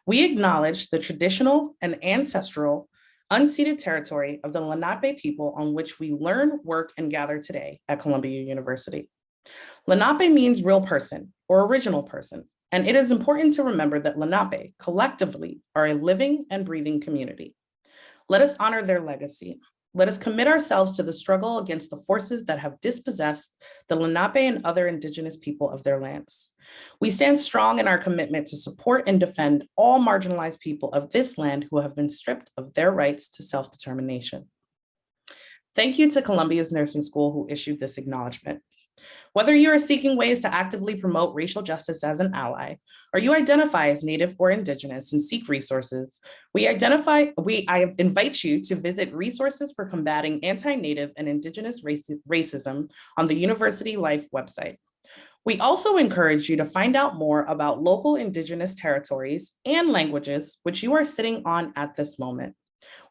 We acknowledge the traditional and ancestral unceded territory of the Lenape people on which we learn, work, and gather today at Columbia University. Lenape means real person or original person, and it is important to remember that Lenape collectively are a living and breathing community. Let us honor their legacy. Let us commit ourselves to the struggle against the forces that have dispossessed the Lenape and other Indigenous people of their lands. We stand strong in our commitment to support and defend all marginalized people of this land who have been stripped of their rights to self-determination. Thank you to Columbia's Nursing School who issued this acknowledgement. Whether you are seeking ways to actively promote racial justice as an ally, or you identify as Native or Indigenous and seek resources, I invite you to visit resources for combating anti-Native and Indigenous racism on the University Life website. We also encourage you to find out more about local Indigenous territories and languages which you are sitting on at this moment.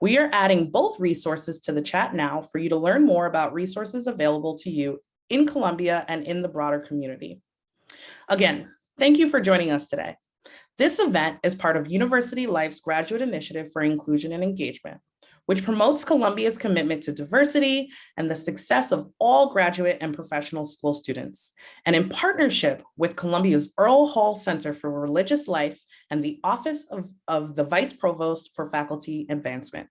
We are adding both resources to the chat now for you to learn more about resources available to you in Columbia and in the broader community. Again, thank you for joining us today. This event is part of University Life's Graduate Initiative for Inclusion and Engagement, which promotes Columbia's commitment to diversity and the success of all graduate and professional school students, and in partnership with Columbia's Earl Hall Center for Religious Life and the Office of the Vice Provost for Faculty Advancement.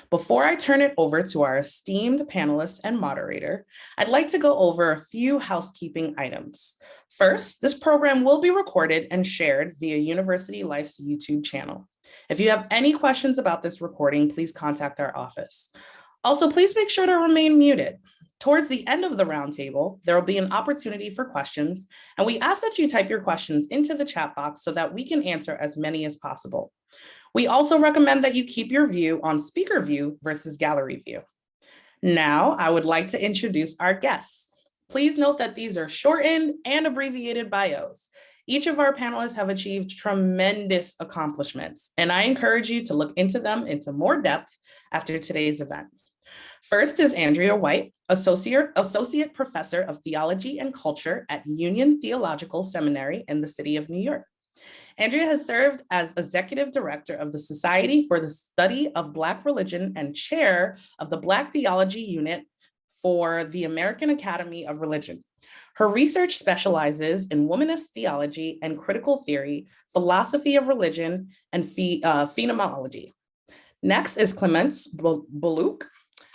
Before I turn it over to our esteemed panelist and moderator, I'd like to go over a few housekeeping items. First, this program will be recorded and shared via University Life's YouTube channel. If you have any questions about this recording, please contact our office. Also, please make sure to remain muted. Towards the end of the roundtable, there will be an opportunity for questions, and we ask that you type your questions into the chat box so that we can answer as many as possible. We also recommend that you keep your view on speaker view versus gallery view. Now, I would like to introduce our guests. Please note that these are shortened and abbreviated bios. Each of our panelists have achieved tremendous accomplishments, and I encourage you to look into them into more depth after today's event. First is Andrea White, Associate Professor of Theology and Culture at Union Theological Seminary in the city of New York. Andrea has served as Executive Director of the Society for the Study of Black Religion and Chair of the Black Theology Unit for the American Academy of Religion. Her research specializes in womanist theology and critical theory, philosophy of religion, and phenomenology. Next is Clemence Balouk,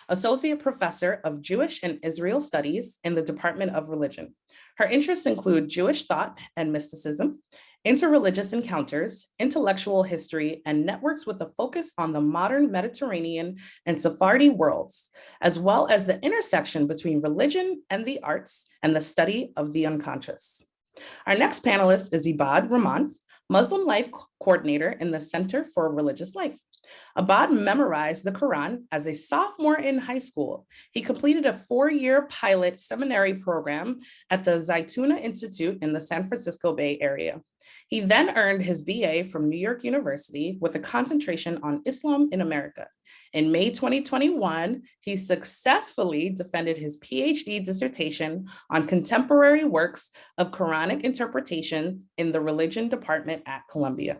Associate Professor of Jewish and Israel Studies in the Department of Religion. Her interests include Jewish thought and mysticism, interreligious encounters, intellectual history, and networks with a focus on the modern Mediterranean and Sephardi worlds, as well as the intersection between religion and the arts and the study of the unconscious. Our next panelist is Ibad Rahman, Muslim Life Coordinator in the Center for Religious Life. Ibad memorized the Quran as a sophomore in high school. He completed a 4-year pilot seminary program at the Zaytuna Institute in the San Francisco Bay Area. He then earned his BA from New York University with a concentration on Islam in America. In May 2021, he successfully defended his PhD dissertation on contemporary works of Quranic interpretation in the religion department at Columbia.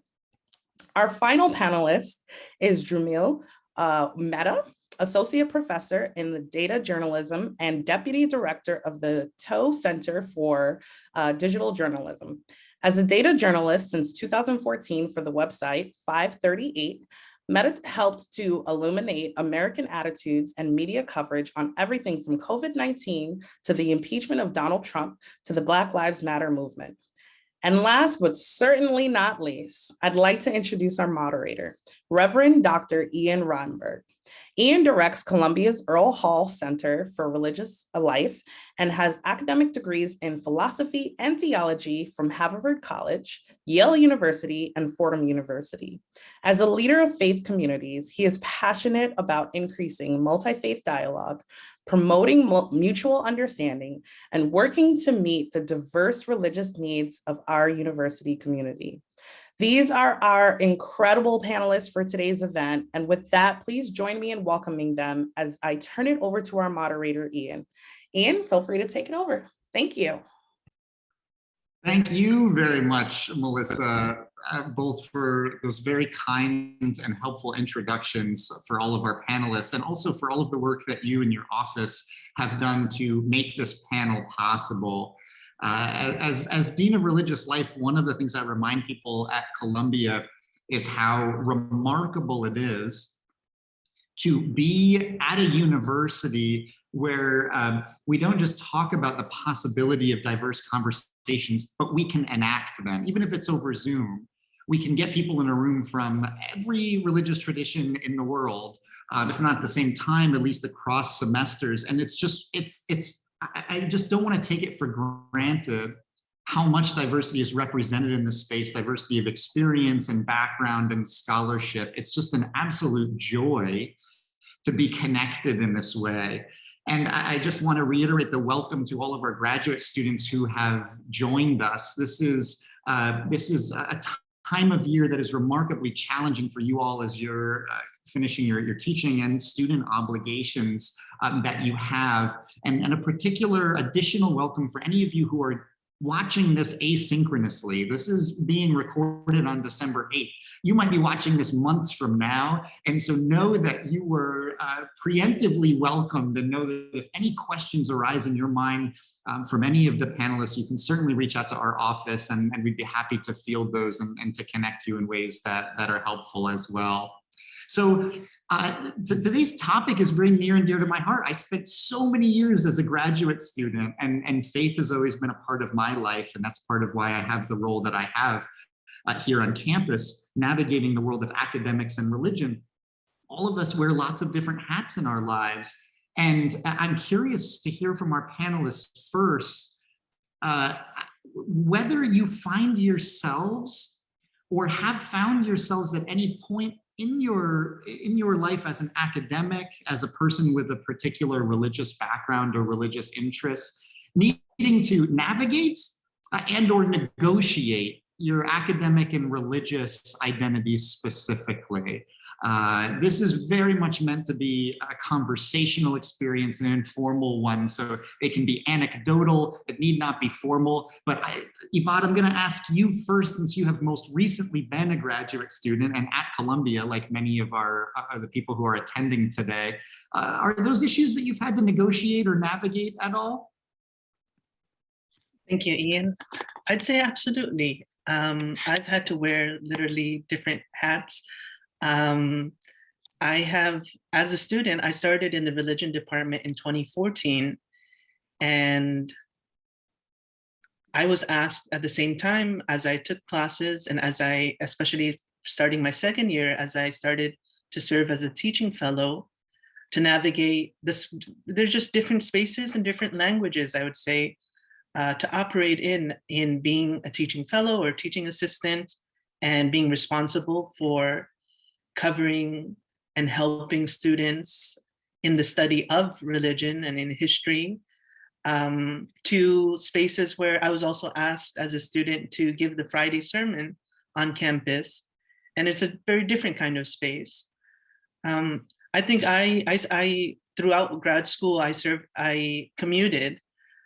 Our final panelist is Drumil Mehta, Associate Professor in the Data Journalism and Deputy Director of the TOE Center for Digital Journalism. As a data journalist since 2014 for the website 538, Mehta helped to illuminate American attitudes and media coverage on everything from COVID-19 to the impeachment of Donald Trump to the Black Lives Matter movement. And last but certainly not least, I'd like to introduce our moderator, Reverend Dr. Ian Ronberg. Ian directs Columbia's Earl Hall Center for Religious Life and has academic degrees in philosophy and theology from Harvard College, Yale University, and Fordham University. As a leader of faith communities, he is passionate about increasing multi-faith dialogue, promoting mutual understanding, and working to meet the diverse religious needs of our university community. These are our incredible panelists for today's event. And with that, please join me in welcoming them as I turn it over to our moderator, Ian. Ian, feel free to take it over. Thank you. Thank you very much, Melissa. both for those very kind and helpful introductions for all of our panelists, and also for all of the work that you and your office have done to make this panel possible. As Dean of Religious Life, one of the things I remind people at Columbia is how remarkable it is to be at a university where we don't just talk about the possibility of diverse conversations, but we can enact them, even if it's over Zoom. We can get people in a room from every religious tradition in the world, if not at the same time, at least across semesters. And it's just, I just don't want to take it for granted how much diversity is represented in this space, diversity of experience and background and scholarship. It's just an absolute joy to be connected in this way. And I just want to reiterate the welcome to all of our graduate students who have joined us. This is a time of year that is remarkably challenging for you all as you're finishing your teaching and student obligations that you have. And a particular additional welcome for any of you who are watching this asynchronously. This is being recorded on December 8th. You might be watching this months from now. And so know that you were preemptively welcomed, and know that if any questions arise in your mind from any of the panelists, you can certainly reach out to our office, and we'd be happy to field those and to connect you in ways that are helpful as well. So today's topic is very near and dear to my heart. I spent so many years as a graduate student, and faith has always been a part of my life, and that's part of why I have the role that I have here on campus, navigating the world of academics and religion. All of us wear lots of different hats in our lives, and I'm curious to hear from our panelists first, whether you find yourselves or have found yourselves at any point in your life as an academic, as a person with a particular religious background or religious interests, needing to navigate and or negotiate your academic and religious identities specifically. This is very much meant to be a conversational experience, an informal one, so it can be anecdotal, it need not be formal. But Ibad, I'm gonna ask you first, since you have most recently been a graduate student and at Columbia, like many of the people who are attending today, are those issues that you've had to negotiate or navigate at all? Thank you, Ian. I'd say absolutely. I've had to wear literally different hats. I have, as a student, I started in the religion department in 2014, and I was asked at the same time as I took classes, and as I, especially starting my second year, as I started to serve as a teaching fellow, to navigate this. There's just different spaces and different languages, I would say, to operate in being a teaching fellow or teaching assistant, and being responsible for covering and helping students in the study of religion and in history, to spaces where I was also asked as a student to give the Friday sermon on campus. And it's a very different kind of space. I think I throughout grad school, I commuted.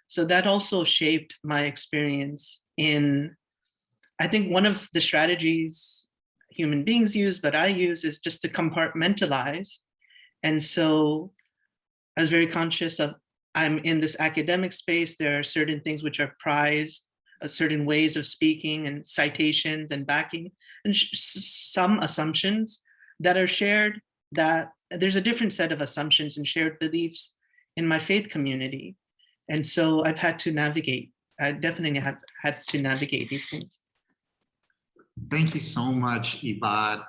So that also shaped my experience in, I think one of the strategies human beings use, but I use, is just to compartmentalize. And so I was very conscious of, I'm in this academic space, there are certain things which are prized, certain ways of speaking and citations and backing, and some assumptions that are shared, that there's a different set of assumptions and shared beliefs in my faith community. And so I've had to navigate, I definitely have had to navigate these things. Thank you so much, Ibad.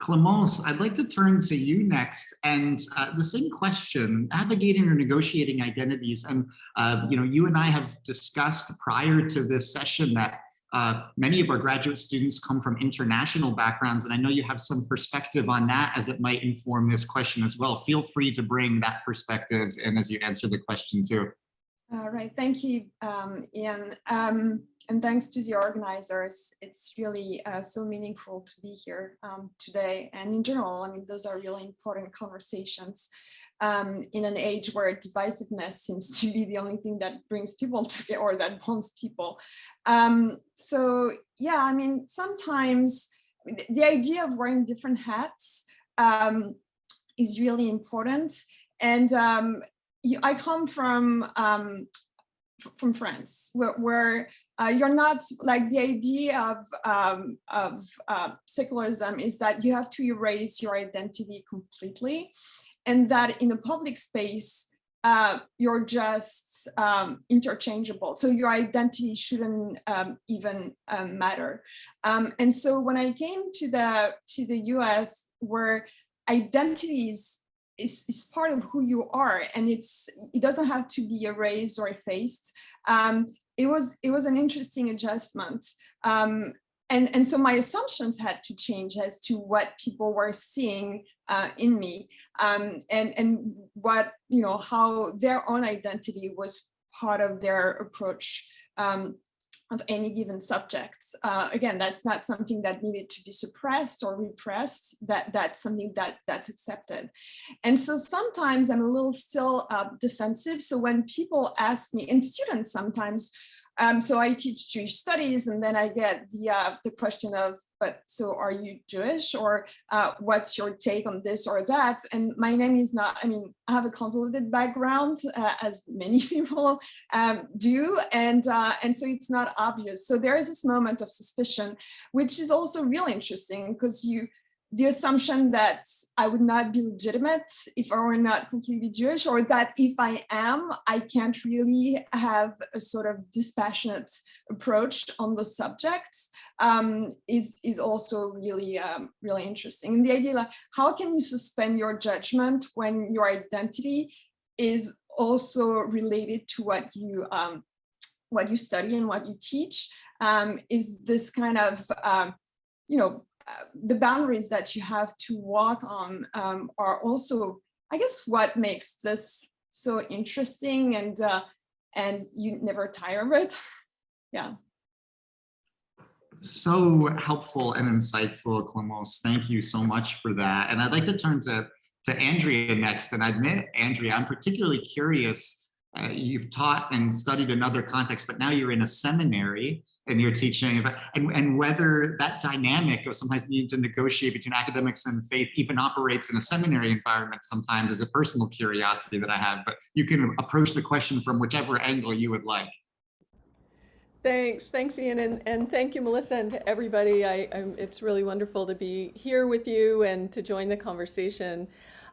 Clemence, I'd like to turn to you next, and the same question, navigating or negotiating identities. And you and I have discussed prior to this session that many of our graduate students come from international backgrounds, and I know you have some perspective on that as it might inform this question as well. Feel free to bring that perspective in as you answer the question too. All right, thank you, Ian. And thanks to the organizers. It's really so meaningful to be here today. And in general, I mean, those are really important conversations. in an age where divisiveness seems to be the only thing that brings people together or that bonds people. So yeah, I mean, sometimes the idea of wearing different hats is really important. And I come from France, where you're not, like, the idea of secularism is that you have to erase your identity completely, and that in a public space, you're just interchangeable. So your identity shouldn't even matter. And so when I came to the US, where identities is part of who you are, and it doesn't have to be erased or effaced. It was an interesting adjustment. And so my assumptions had to change as to what people were seeing in me, and what, you know, how their own identity was part of their approach of any given subject. Again, that's not something that needed to be suppressed or repressed. That's something that's accepted. And so sometimes I'm a little still defensive. So when people ask me, and students sometimes, so I teach Jewish studies, and then I get the question of, but so are you Jewish, or what's your take on this or that? And my name is not, I mean, I have a convoluted background, as many people do, and so it's not obvious. So there is this moment of suspicion, which is also really interesting, because the assumption that I would not be legitimate if I were not completely Jewish, or that if I am, I can't really have a sort of dispassionate approach on the subjects, is also really, really interesting. And the idea, like, how can you suspend your judgment when your identity is also related to what you study and what you teach, is this kind of, you know, the boundaries that you have to walk on are also, I guess, what makes this so interesting, and you never tire of it. Yeah. So helpful and insightful, Clemence. Thank you so much for that. And I'd like to turn to Andrea next. And I admit, Andrea, I'm particularly curious. You've taught and studied in other contexts, but now you're in a seminary and you're teaching about, and whether that dynamic of sometimes needing to negotiate between academics and faith even operates in a seminary environment sometimes, is a personal curiosity that I have, but you can approach the question from whichever angle you would like. Thanks, Ian, and thank you, Melissa, and to everybody. It's really wonderful to be here with you and to join the conversation.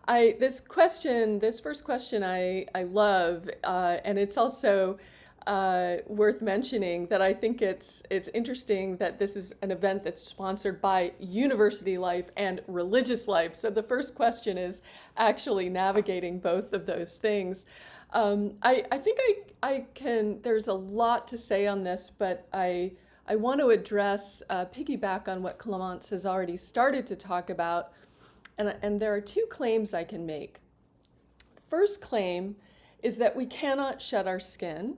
This first question, I love, and it's also worth mentioning that I think it's interesting that this is an event that's sponsored by university life and religious life. So the first question is actually navigating both of those things. I think I can, there's a lot to say on this, but I want to address, piggyback on what Clemence has already started to talk about. And there are two claims I can make. The first claim is that we cannot shed our skin,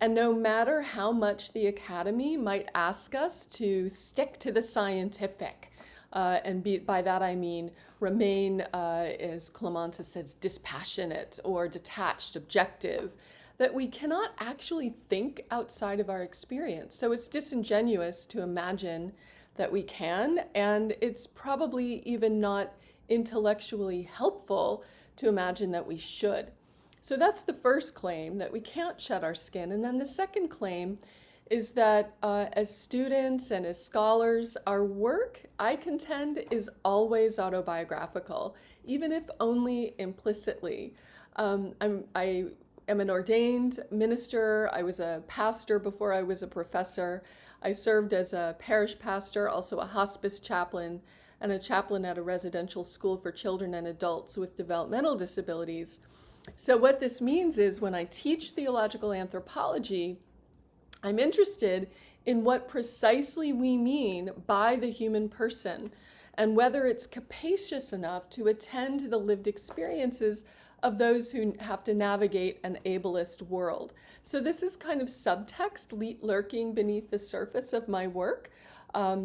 and no matter how much the academy might ask us to stick to the scientific, and by that I mean remain, as Clemence says, dispassionate or detached, objective, that we cannot actually think outside of our experience. So it's disingenuous to imagine that we can, and it's probably even not intellectually helpful to imagine that we should. So that's the first claim, that we can't shed our skin. And then the second claim is that as students and as scholars, our work, I contend, is always autobiographical, even if only implicitly. I am an ordained minister. I was a pastor before I was a professor. I served as a parish pastor, also a hospice chaplain, and a chaplain at a residential school for children and adults with developmental disabilities. So what this means is when I teach theological anthropology, I'm interested in what precisely we mean by the human person, and whether it's capacious enough to attend to the lived experiences of those who have to navigate an ableist world. So this is kind of subtext lurking beneath the surface of my work,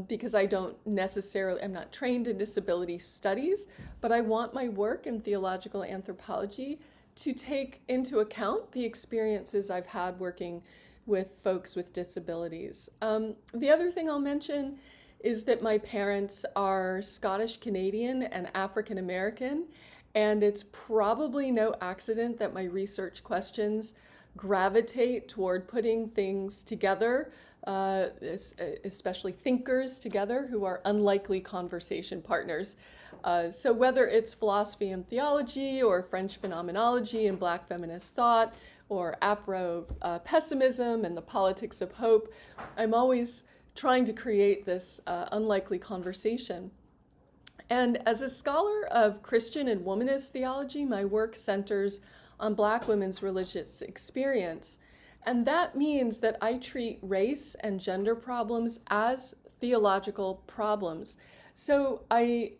because I don't necessarily, I'm not trained in disability studies, but I want my work in theological anthropology to take into account the experiences I've had working with folks with disabilities. The other thing I'll mention is that my parents are Scottish Canadian and African American, and it's probably no accident that my research questions gravitate toward putting things together, especially thinkers together who are unlikely conversation partners. So whether it's philosophy and theology, or French phenomenology and Black feminist thought, or Afro pessimism and the politics of hope, I'm always trying to create this unlikely conversation. And as a scholar of Christian and womanist theology, my work centers on Black women's religious experience. And that means that I treat race and gender problems as theological problems. So I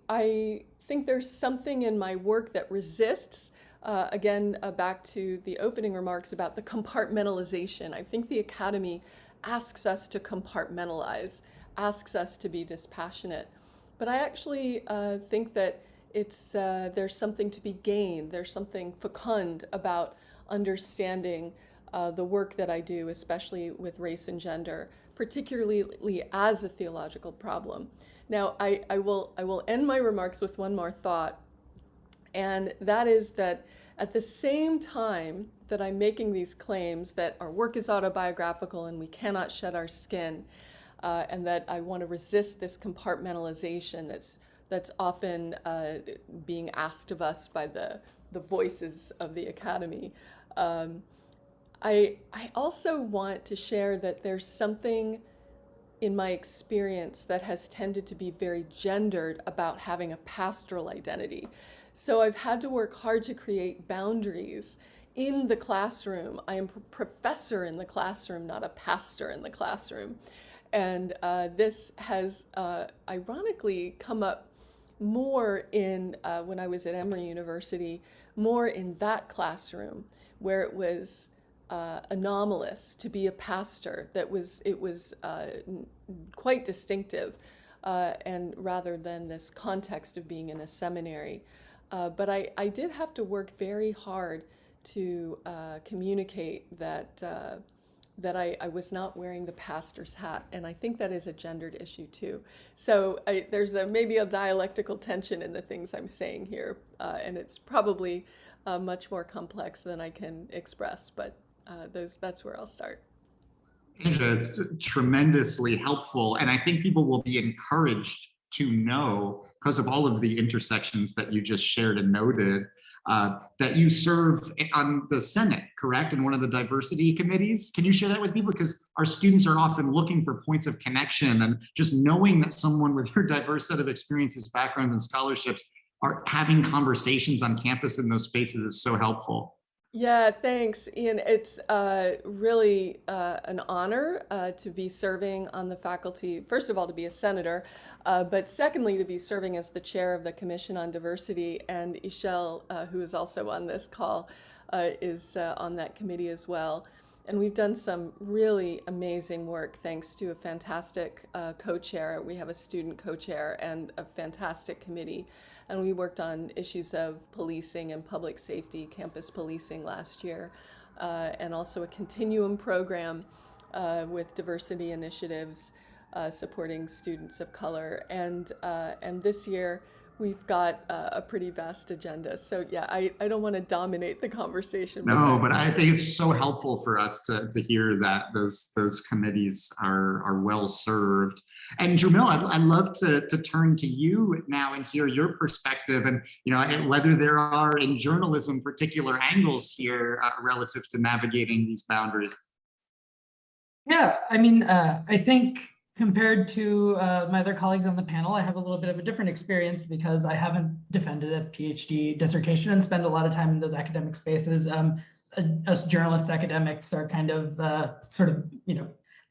think there's something in my work that resists, again, back to the opening remarks about the compartmentalization. I think the academy asks us to compartmentalize, asks us to be dispassionate. But I actually think that there's something to be gained. There's something fecund about understanding the work that I do, especially with race and gender, particularly as a theological problem. Now, I will end my remarks with one more thought, and that is that at the same time that I'm making these claims that our work is autobiographical and we cannot shed our skin, and that I want to resist this compartmentalization that's often being asked of us by the voices of the academy. I also want to share that there's something in my experience that has tended to be very gendered about having a pastoral identity. So I've had to work hard to create boundaries in the classroom. I am a professor in the classroom, not a pastor in the classroom. And this has ironically come up more in, when I was at Emory University, more in that classroom where it was anomalous to be a pastor. It was quite distinctive, and rather than this context of being in a seminary. But I did have to work very hard to communicate that I was not wearing the pastor's hat, and I think that is a gendered issue too. So there's maybe a dialectical tension in the things I'm saying here, and it's probably much more complex than I can express, but that's where I'll start. Andrea, it's tremendously helpful, and I think people will be encouraged to know, because of all of the intersections that you just shared and noted, that you serve on the Senate, correct? In one of the diversity committees. Can you share that with people? Because our students are often looking for points of connection, and just knowing that someone with your diverse set of experiences, backgrounds, and scholarships are having conversations on campus in those spaces is so helpful. Yeah, thanks, Ian. It's really an honor to be serving on the faculty, first of all, to be a senator, but secondly, to be serving as the chair of the Commission on Diversity. And Ishel, who is also on this call, is on that committee as well. And we've done some really amazing work thanks to a fantastic co-chair. We have a student co-chair and a fantastic committee. And we worked on issues of policing and public safety, campus policing last year, and also a continuum program with diversity initiatives supporting students of color. And this year, we've got a pretty vast agenda. So yeah, I don't want to dominate the conversation. No, but I think it's so helpful for us to hear that those committees are well served. And Jamil, I'd love to turn to you now and hear your perspective, and whether there are in journalism particular angles here relative to navigating these boundaries. Yeah, I mean, I think compared to my other colleagues on the panel, I have a little bit of a different experience because I haven't defended a PhD dissertation and spend a lot of time in those academic spaces. Us journalist academics are kind of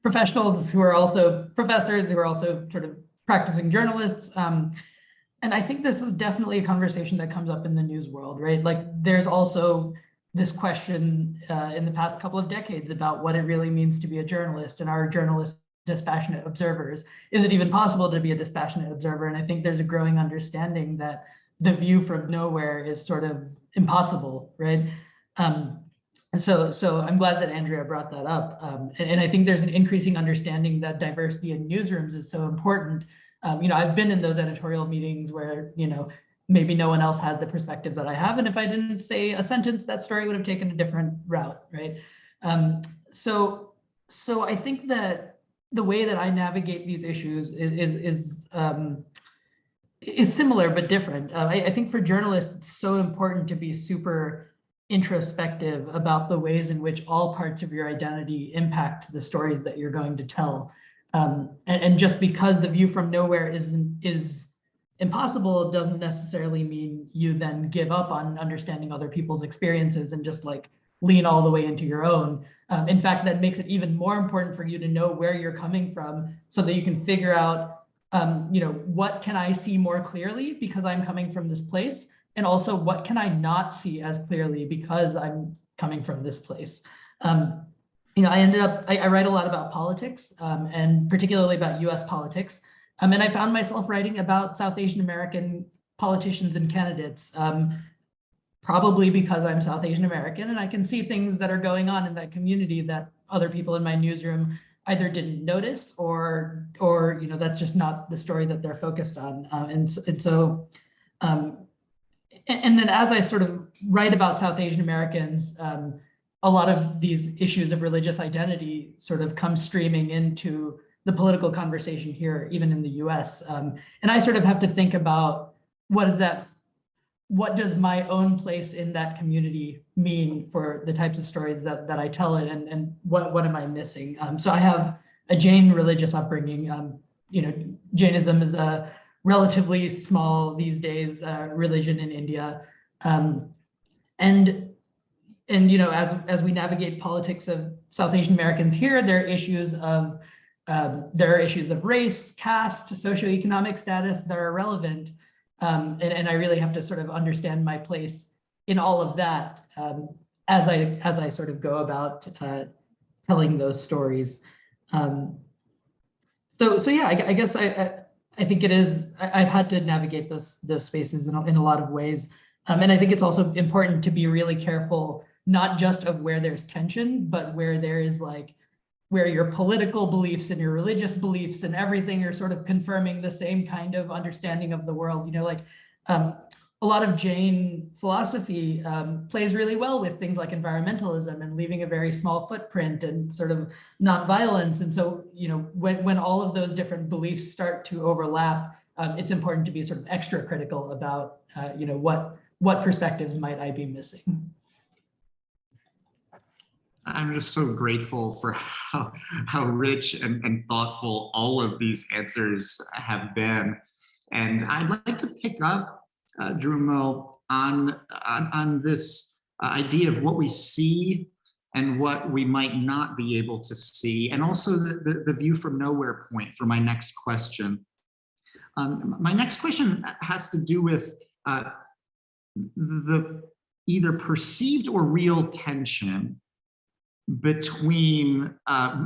professionals who are also professors, who are also sort of practicing journalists. I think this is definitely a conversation that comes up in the news world, right? Like there's also this question in the past couple of decades about what it really means to be a journalist, and are journalists dispassionate observers? Is it even possible to be a dispassionate observer? And I think there's a growing understanding that the view from nowhere is sort of impossible, right? So I'm glad that Andrea brought that up. And I think there's an increasing understanding that diversity in newsrooms is so important. I've been in those editorial meetings where, maybe no one else has the perspectives that I have. And if I didn't say a sentence, that story would have taken a different route, right? So I think that the way that I navigate these issues is similar but different. I think for journalists, it's so important to be super introspective about the ways in which all parts of your identity impact the stories that you're going to tell. And just because the view from nowhere is impossible doesn't necessarily mean you then give up on understanding other people's experiences and just like lean all the way into your own. In fact, that makes it even more important for you to know where you're coming from so that you can figure out, what can I see more clearly because I'm coming from this place? And also, what can I not see as clearly because I'm coming from this place? I write a lot about politics, and particularly about US politics. And I found myself writing about South Asian American politicians and candidates, probably because I'm South Asian American and I can see things that are going on in that community that other people in my newsroom either didn't notice or that's just not the story that they're focused on. And then as I sort of write about South Asian Americans, a lot of these issues of religious identity sort of come streaming into the political conversation here, even in the US. And I sort of have to think about what does my own place in that community mean for the types of stories that I tell it, and what am I missing? So I have a Jain religious upbringing. Jainism is a relatively small these days religion in India. And as we navigate politics of South Asian Americans here, there are issues of race, caste, socioeconomic status that are relevant. And I really have to sort of understand my place in all of that as I sort of go about telling those stories. So yeah, I guess I think it is. I've had to navigate those spaces in a lot of ways, and I think it's also important to be really careful, not just of where there's tension, but where there is where your political beliefs and your religious beliefs and everything are sort of confirming the same kind of understanding of the world. A lot of Jain philosophy plays really well with things like environmentalism and leaving a very small footprint and sort of nonviolence. And so, when all of those different beliefs start to overlap, it's important to be sort of extra critical about, what perspectives might I be missing. I'm just so grateful for how rich and thoughtful all of these answers have been. And I'd like to pick up, Drumo, on this idea of what we see and what we might not be able to see, and also the view from nowhere point for my next question. My next question has to do with the either perceived or real tension between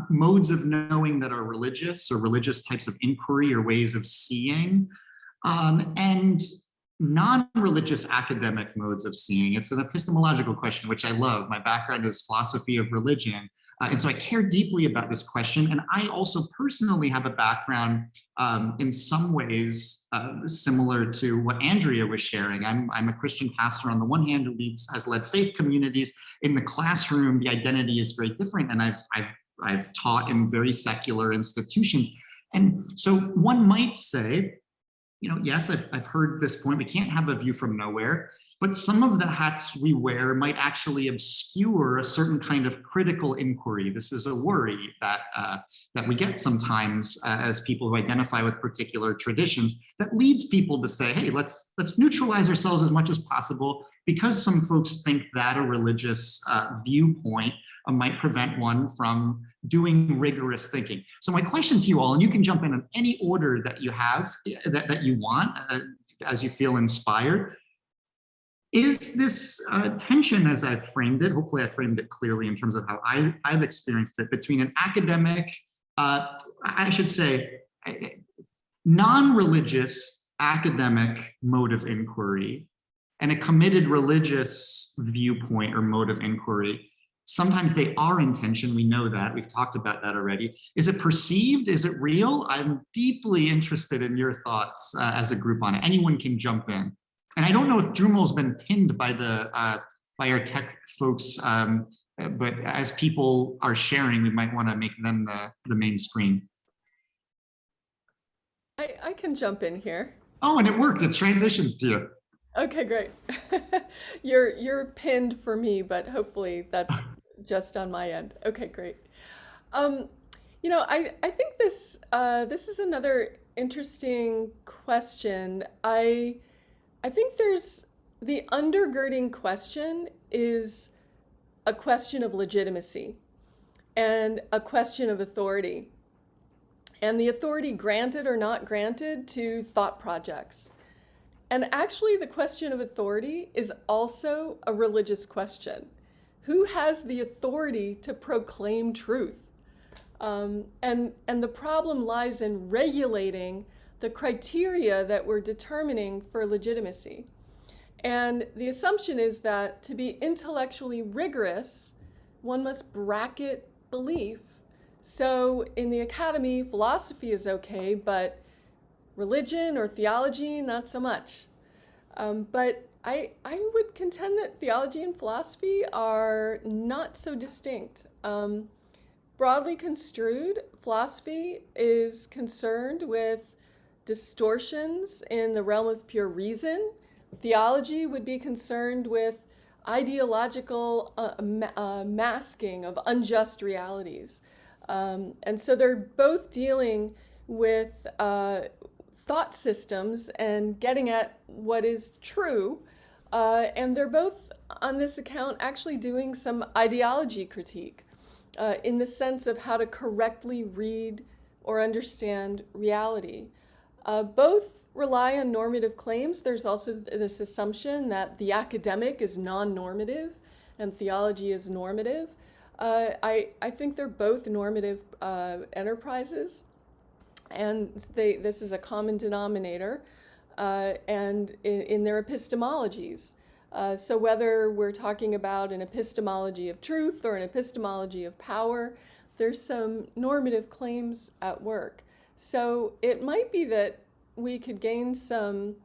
modes of knowing that are religious or religious types of inquiry or ways of seeing, and non-religious academic modes of seeing. It's an epistemological question, which I love. My background is philosophy of religion. And so I care deeply about this question. And I also personally have a background in some ways similar to what Andrea was sharing. I'm a Christian pastor on the one hand who has led faith communities. In the classroom, the identity is very different. And I've taught in very secular institutions. And so one might say, yes, I've heard this point, we can't have a view from nowhere, but some of the hats we wear might actually obscure a certain kind of critical inquiry. This is a worry that we get sometimes as people who identify with particular traditions, that leads people to say, hey, let's neutralize ourselves as much as possible, because some folks think that a religious viewpoint might prevent one from doing rigorous thinking. So my question to you all, and you can jump in any order that you have, that you want, as you feel inspired. Is this tension, as I've framed it, hopefully I framed it clearly in terms of how I've experienced it, between an academic, I should say, non-religious academic mode of inquiry and a committed religious viewpoint or mode of inquiry? Sometimes they are in tension, we know that, we've talked about that already. Is it perceived, is it real? I'm deeply interested in your thoughts as a group on it. Anyone can jump in. And I don't know if Drumal's been pinned by by our tech folks, but as people are sharing, we might want to make them the main screen. I can jump in here. Oh, and it worked. It transitions to you. Okay, great. You're pinned for me, but hopefully that's just on my end. Okay, great. You know, I think this is another interesting question. I think there's the undergirding question is a question of legitimacy and a question of authority, and the authority granted or not granted to thought projects. And actually, the question of authority is also a religious question. Who has the authority to proclaim truth? And the problem lies in regulating the criteria that we're determining for legitimacy. And the assumption is that to be intellectually rigorous, one must bracket belief. So in the academy, philosophy is okay, but religion or theology, not so much. But I would contend that theology and philosophy are not so distinct. Broadly construed, philosophy is concerned with distortions in the realm of pure reason. Theology would be concerned with ideological masking of unjust realities. And so they're both dealing with thought systems and getting at what is true. And they're both, on this account, actually doing some ideology critique in the sense of how to correctly read or understand reality. Both rely on normative claims. There's also this assumption that the academic is non-normative and theology is normative. I think they're both normative enterprises, and this is a common denominator, and in their epistemologies. So whether we're talking about an epistemology of truth or an epistemology of power, there's some normative claims at work. So it might be that we could gain some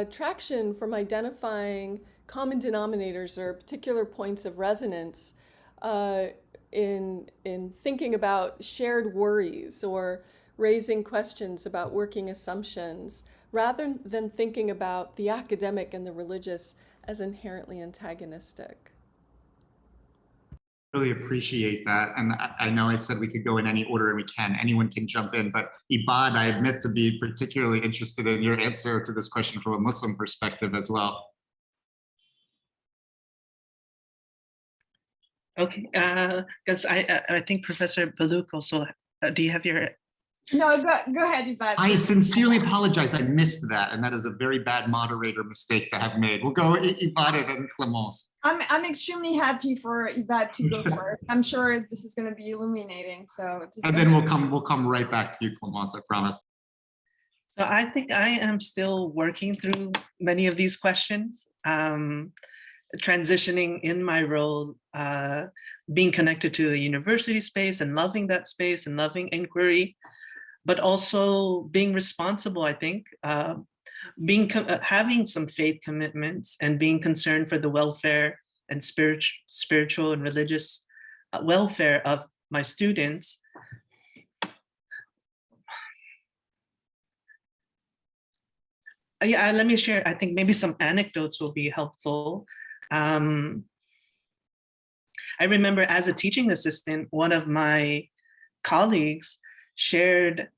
traction from identifying common denominators or particular points of resonance in thinking about shared worries or raising questions about working assumptions, rather than thinking about the academic and the religious as inherently antagonistic. Really appreciate that. And I know I said we could go in any order, and we can. Anyone can jump in. But Ibad, I admit to be particularly interested in your answer to this question from a Muslim perspective as well. Okay, because I think Professor Baluk also, do you have your... No, go ahead, Ibad. I sincerely apologize. I missed that. And that is a very bad moderator mistake to have made. We'll go Ibad and then Clemence. I'm extremely happy for Ibad to go first. I'm sure this is going to be illuminating. So and then we'll come right back to you, Clemence, I promise. So I think I am still working through many of these questions, transitioning in my role, being connected to a university space and loving that space and loving inquiry, but also being responsible, I think, having some faith commitments and being concerned for the welfare and spiritual and religious welfare of my students. Yeah, let me share, I think maybe some anecdotes will be helpful. I remember as a teaching assistant, one of my colleagues shared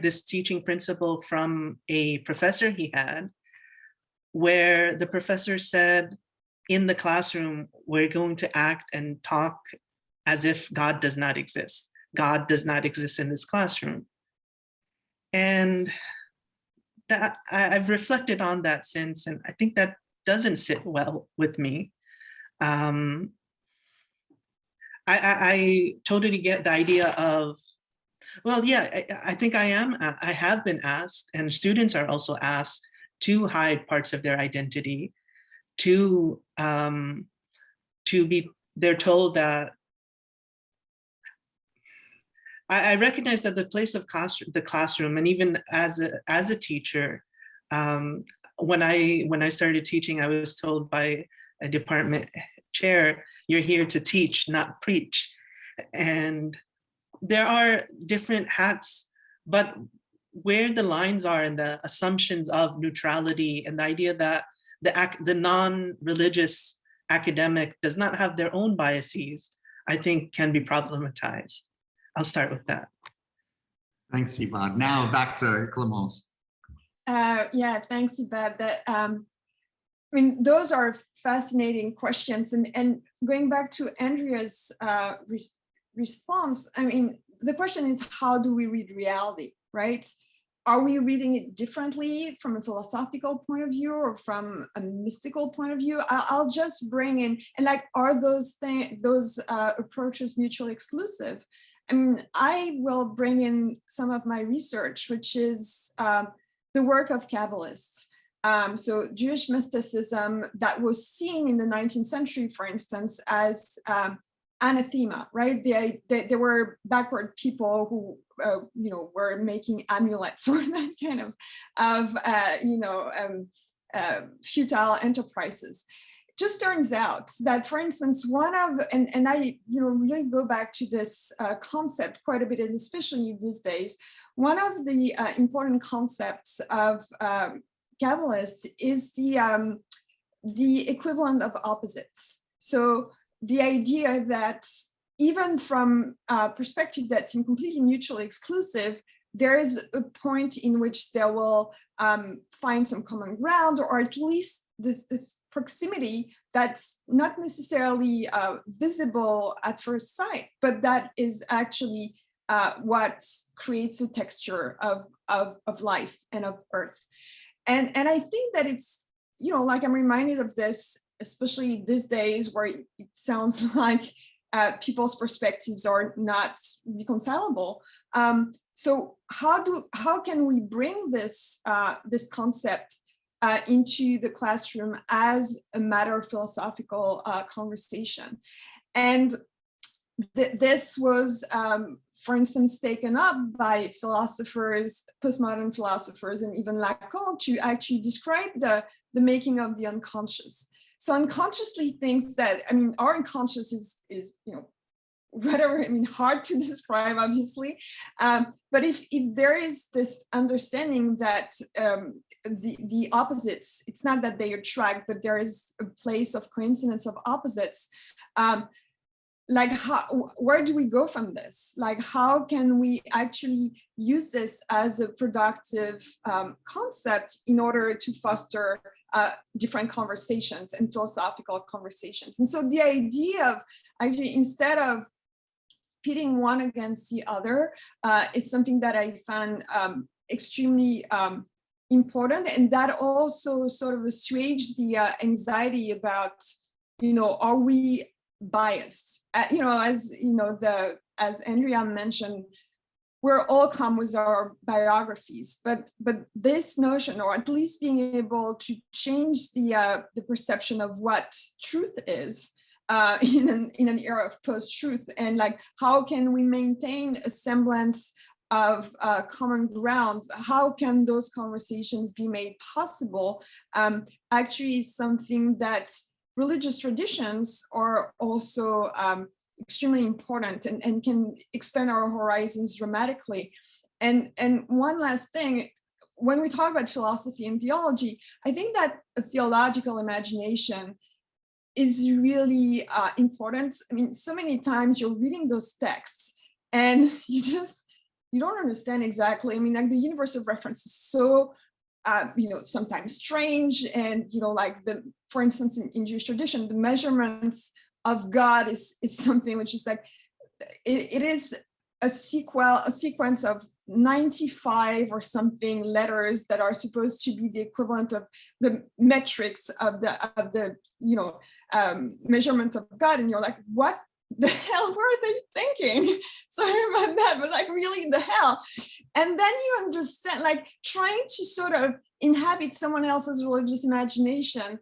this teaching principle from a professor he had, where the professor said, in the classroom, we're going to act and talk as if God does not exist. God does not exist in this classroom. And that I've reflected on that since, and I think that doesn't sit well with me. I totally get the idea of, well, yeah, I think I have been asked, and students are also asked to hide parts of their identity, they're told that, I recognize that the place of the classroom, and even as a teacher, when I started teaching, I was told by a department chair, "You're here to teach, not preach." And there are different hats, but where the lines are and the assumptions of neutrality and the idea that the non-religious academic does not have their own biases, I think can be problematized. I'll start with that. Thanks, Ibad. Now back to Clemence. Yeah, thanks, Ibad. I mean, those are fascinating questions. And going back to Andrea's response, I mean, the question is, how do we read reality, right? Are we reading it differently from a philosophical point of view or from a mystical point of view? I'll just bring in, and like, are those approaches mutually exclusive? I mean, I will bring in some of my research, which is the work of Kabbalists. So Jewish mysticism that was seen in the 19th century, for instance, as anathema, right? They were backward people who, were making amulets or that kind of futile enterprises. It just turns out that, for instance, and I, really go back to this concept quite a bit, and especially these days, one of the important concepts of Kabbalists is the equivalent of opposites. So the idea that even from a perspective that seems completely mutually exclusive, there is a point in which they will find some common ground, or at least this proximity that's not necessarily visible at first sight, but that is actually what creates a texture of life and of Earth. And I think that it's, like, I'm reminded of this, especially these days where it sounds like people's perspectives are not reconcilable. So how can we bring this concept into the classroom as a matter of philosophical conversation? And this was, for instance, taken up by philosophers, postmodern philosophers, and even Lacan, to actually describe the making of the unconscious. So unconsciously thinks that, I mean, our unconscious is whatever, I mean, hard to describe, obviously. But if there is this understanding that the opposites, it's not that they attract, but there is a place of coincidence of opposites, like, where do we go from this? Like, how can we actually use this as a productive concept in order to foster different conversations and philosophical conversations? And so the idea of actually, instead of pitting one against the other, is something that I found extremely important, and that also sort of assuaged the anxiety about, are we biased? As Andrea mentioned, we're all come with our biographies, but this notion, or at least being able to change the perception of what truth is in an era of post-truth, and like, how can we maintain a semblance of common ground? How can those conversations be made possible? Actually, is something that religious traditions are also extremely important and can expand our horizons dramatically. And one last thing, when we talk about philosophy and theology, I think that a theological imagination is really important. I mean, so many times you're reading those texts and you don't understand exactly. I mean, like, the universe of reference is so sometimes strange, and for instance, in Jewish tradition, the measurements of God is something which is like, it is a sequence of 95 or something letters that are supposed to be the equivalent of the metrics of the measurement of God, and you're like, what the hell were they thinking? Sorry about that, but like, really, the hell? And then you understand, like, trying to sort of inhabit someone else's religious imagination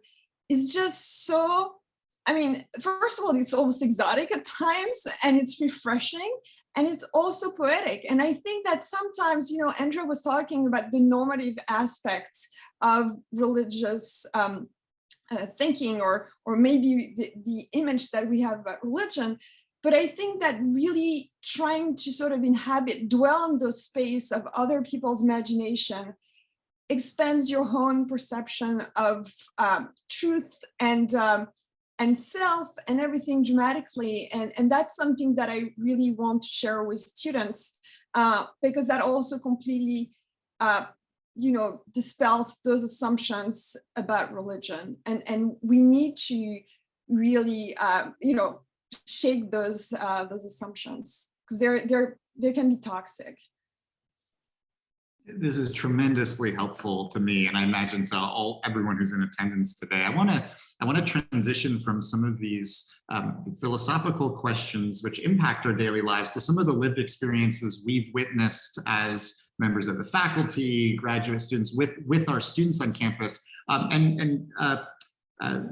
is just so, I mean, first of all, it's almost exotic at times, and it's refreshing, and it's also poetic. And I think that sometimes, Andrea was talking about the normative aspects of religious thinking, or maybe the image that we have about religion. But I think that really trying to sort of dwell in the space of other people's imagination expands your own perception of truth and self and everything dramatically. And that's something that I really want to share with students, because that also completely dispels those assumptions about religion. And we need to really, shake those assumptions, because they can be toxic. This is tremendously helpful to me, and I imagine to everyone who's in attendance today. I want to transition from some of these philosophical questions which impact our daily lives to some of the lived experiences we've witnessed as members of the faculty, graduate students, with our students on campus.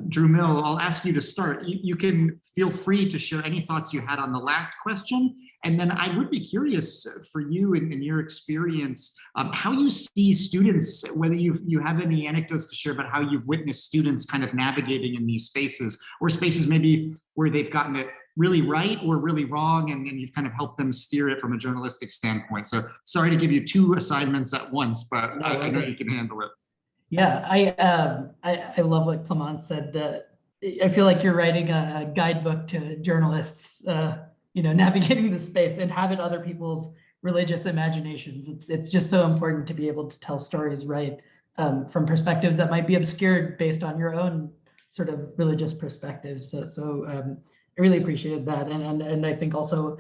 Drew Mill, I'll ask you to start. You can feel free to share any thoughts you had on the last question. And then I would be curious for you in your experience, how you see students, whether you have any anecdotes to share about how you've witnessed students kind of navigating in these spaces, or spaces maybe where they've gotten it really right or really wrong, and you've kind of helped them steer it from a journalistic standpoint. So sorry to give you two assignments at once, but I know you can handle it. Yeah, I love what Clement said. I feel like you're writing a guidebook to journalists, navigating the space, inhabit other people's religious imaginations. It's just so important to be able to tell stories right, from perspectives that might be obscured based on your own sort of religious perspectives. So I really appreciated that, and I think also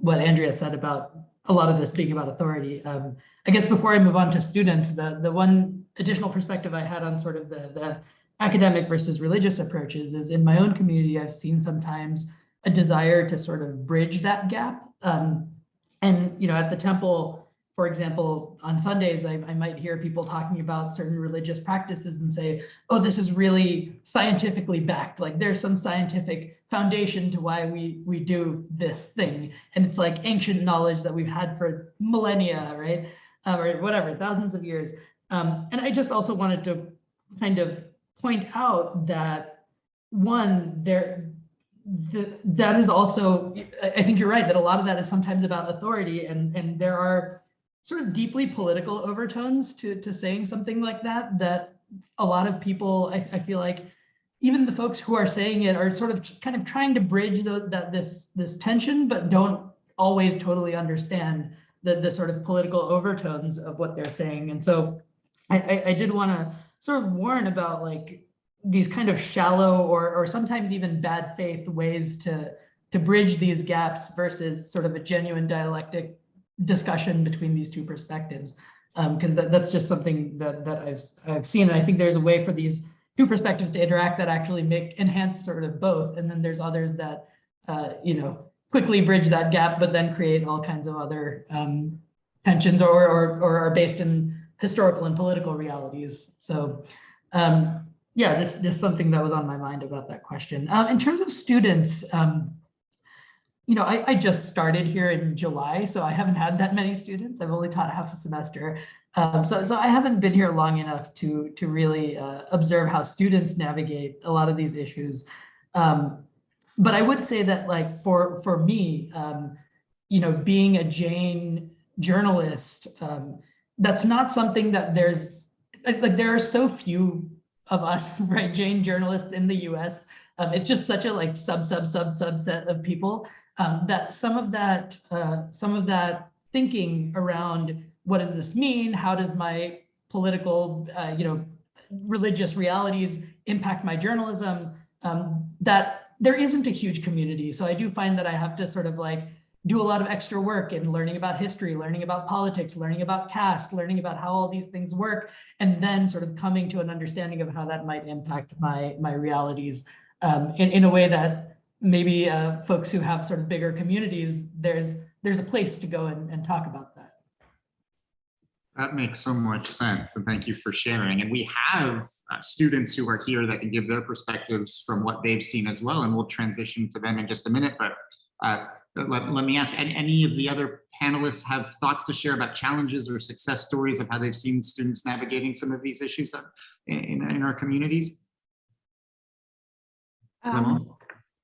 what Andrea said about a lot of this being about authority. I guess before I move on to students, the one additional perspective I had on sort of the academic versus religious approaches is, in my own community, I've seen sometimes a desire to sort of bridge that gap. And at the temple, for example, on Sundays, I might hear people talking about certain religious practices and say, oh, this is really scientifically backed. Like, there's some scientific foundation to why we do this thing. And it's like ancient knowledge that we've had for millennia, right? Or whatever, thousands of years. And I just also wanted to kind of point out that, one, that is also, I think you're right, that a lot of that is sometimes about authority, and there are sort of deeply political overtones to saying something like that a lot of people, I feel like, even the folks who are saying it are sort of kind of trying to bridge this tension, but don't always totally understand the sort of political overtones of what they're saying. And so I did want to sort of warn about, like, these kind of shallow or sometimes even bad faith ways to bridge these gaps versus sort of a genuine dialectic discussion between these two perspectives, because that's just something that I've seen. And I think there's a way for these two perspectives to interact that actually enhance sort of both. And then there's others that quickly bridge that gap, but then create all kinds of other tensions or are based in historical and political realities. So yeah, just something that was on my mind about that question. In terms of students, I just started here in July, so I haven't had that many students. I've only taught half a semester. So I haven't been here long enough to really observe how students navigate a lot of these issues. But I would say that, like, for me, being a Jain journalist, that's not something that there are so few of us, right, Jain journalists in the US. It's just such a subset of people that some of that thinking around what does this mean? How does my political, religious realities impact my journalism? That there isn't a huge community. So I do find that I have to sort of, like, do a lot of extra work in learning about history, learning about politics, learning about caste, learning about how all these things work, and then sort of coming to an understanding of how that might impact my realities in a way that maybe folks who have sort of bigger communities, there's a place to go and talk about that. That makes so much sense, and thank you for sharing. And we have students who are here that can give their perspectives from what they've seen as well, and we'll transition to them in just a minute. But let me ask, any of the other panelists have thoughts to share about challenges or success stories of how they've seen students navigating some of these issues in our communities?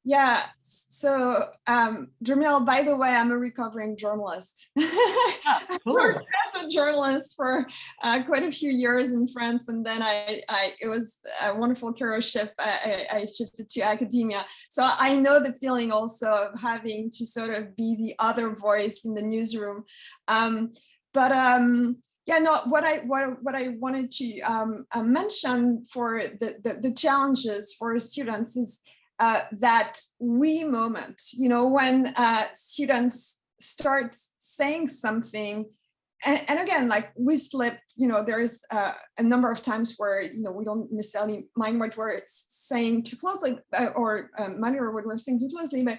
Yeah, so Jamil, by the way, I'm a recovering journalist. I worked as a journalist for quite a few years in France, and then it was a wonderful career shift. I shifted to academia. So I know the feeling also of having to sort of be the other voice in the newsroom. Yeah, no, what I wanted to mention for the challenges for students is that we moment, you know, when students start saying something, and again, like we slip, you know, there's a number of times where, you know, we don't necessarily mind what we're saying too closely or monitor what we're saying too closely, but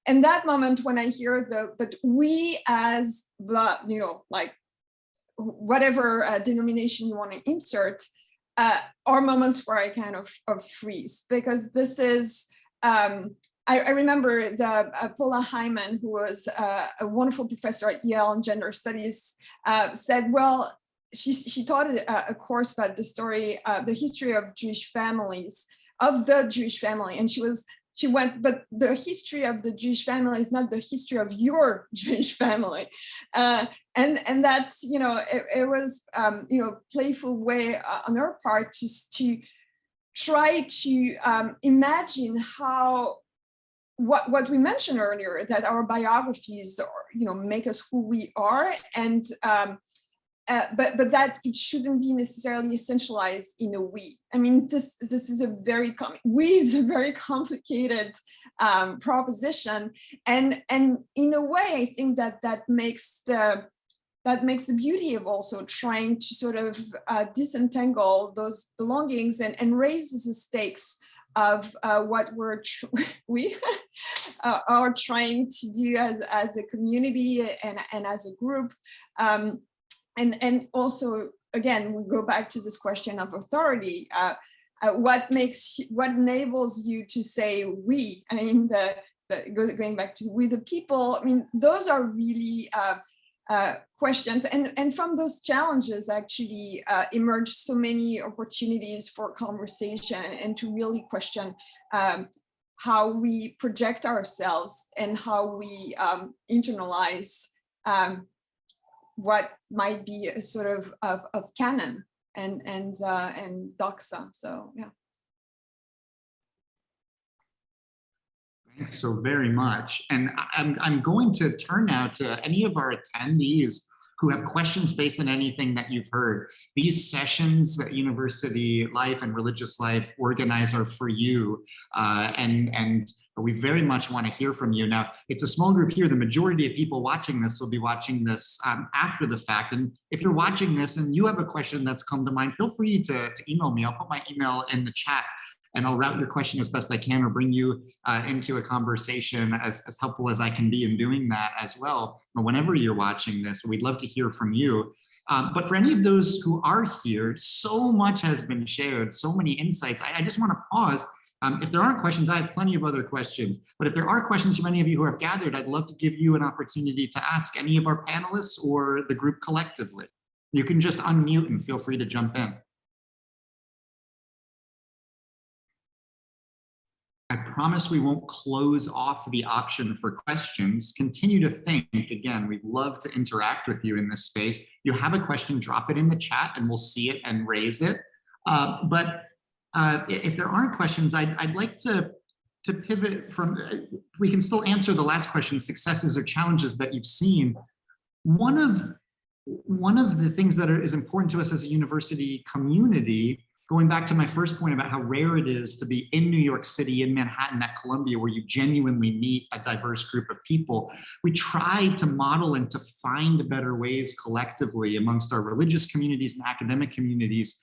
in that moment when I hear but we as the, you know, like whatever denomination you want to insert, are moments where I kind of freeze, because this is, I remember Paula Hyman, who was a wonderful professor at Yale in gender studies, said, well, she taught a course about the history of Jewish families, of the Jewish family. And she went, but the history of the Jewish family is not the history of your Jewish family. And that's, you know, it was, you know, playful way on her part to try to imagine how, what we mentioned earlier, that our biographies, you know, make us who we are, and but that it shouldn't be necessarily essentialized in a we. I mean, this is a very we is a very complicated proposition, and in a way, I think that makes the beauty of also trying to sort of disentangle those belongings and raises the stakes of what we are trying to do as a community and as a group. And also, again, we go back to this question of authority. What enables you to say we? I mean, going back to we the people. I mean, those are really questions, and from those challenges actually emerge so many opportunities for conversation and to really question how we project ourselves and how we internalize what might be a sort of canon and doxa. So yeah. Thanks so very much. And I'm going to turn now to any of our attendees who have questions based on anything that you've heard. These sessions that University Life and Religious Life organize are for you, and we very much want to hear from you. Now, it's a small group here. The majority of people watching this will be watching this after the fact. And if you're watching this and you have a question that's come to mind, feel free to email me. I'll put my email in the chat, and I'll route your question as best I can or bring you into a conversation as helpful as I can be in doing that as well. But whenever you're watching this, we'd love to hear from you. But for any of those who are here, so much has been shared, so many insights. I just want to pause. If there aren't questions, I have plenty of other questions. But if there are questions from any of you who have gathered, I'd love to give you an opportunity to ask any of our panelists or the group collectively. You can just unmute and feel free to jump in. I promise we won't close off the option for questions. Continue to think. Again, we'd love to interact with you in this space. You have a question, drop it in the chat and we'll see it and raise it. If there aren't questions, I'd like to pivot from, we can still answer the last question, successes or challenges that you've seen. One of the things that is important to us as a university community going back to my first point about how rare it is to be in New York City, in Manhattan, at Columbia, where you genuinely meet a diverse group of people, we tried to model and to find better ways collectively amongst our religious communities and academic communities,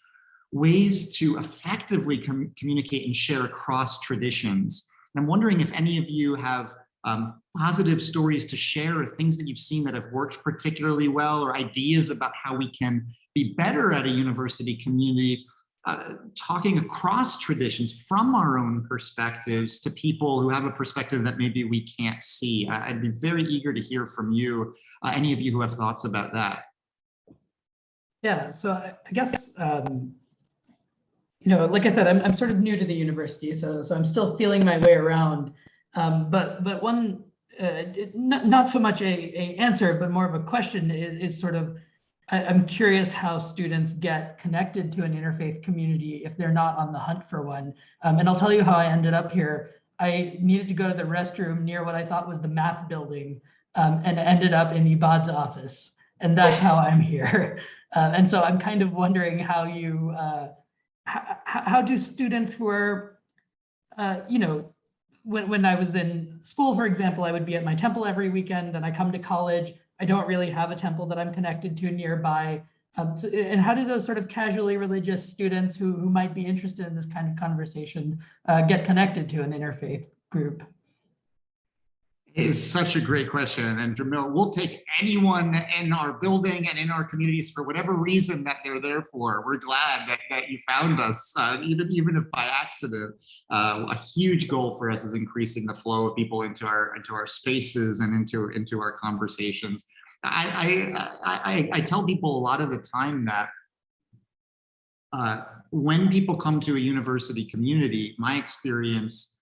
ways to effectively communicate and share across traditions. And I'm wondering if any of you have positive stories to share, or things that you've seen that have worked particularly well, or ideas about how we can be better at a university community, talking across traditions from our own perspectives to people who have a perspective that maybe we can't see. I'd be very eager to hear from you, any of you who have thoughts about that. Yeah, so I guess, you know, like I said, I'm sort of new to the university, so I'm still feeling my way around. But one, not so much a answer, but more of a question is sort of, I'm curious how students get connected to an interfaith community if they're not on the hunt for one. And I'll tell you how I ended up here. I needed to go to the restroom near what I thought was the math building, and ended up in Ibad's office. And that's how I'm here. And so I'm kind of wondering how you, how do students who are, you know, when I was in school, for example, I would be at my temple every weekend, and I come to college, I don't really have a temple that I'm connected to nearby. And how do those sort of casually religious students who might be interested in this kind of conversation get connected to an interfaith group? Is such a great question. And Jamil, we'll take anyone in our building and in our communities for whatever reason that they're there for. We're glad that you found us, even if by accident. A huge goal for us is increasing the flow of people into our spaces and into our conversations. I tell people a lot of the time that when people come to a university community, my experience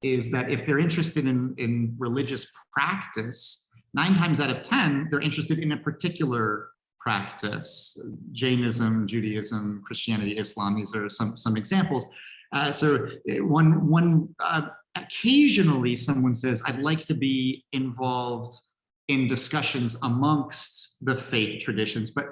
is that if they're interested in religious practice, 9 times out of 10, they're interested in a particular practice. Jainism, Judaism, Christianity, Islam, these are some examples. So occasionally someone says, I'd like to be involved in discussions amongst the faith traditions, but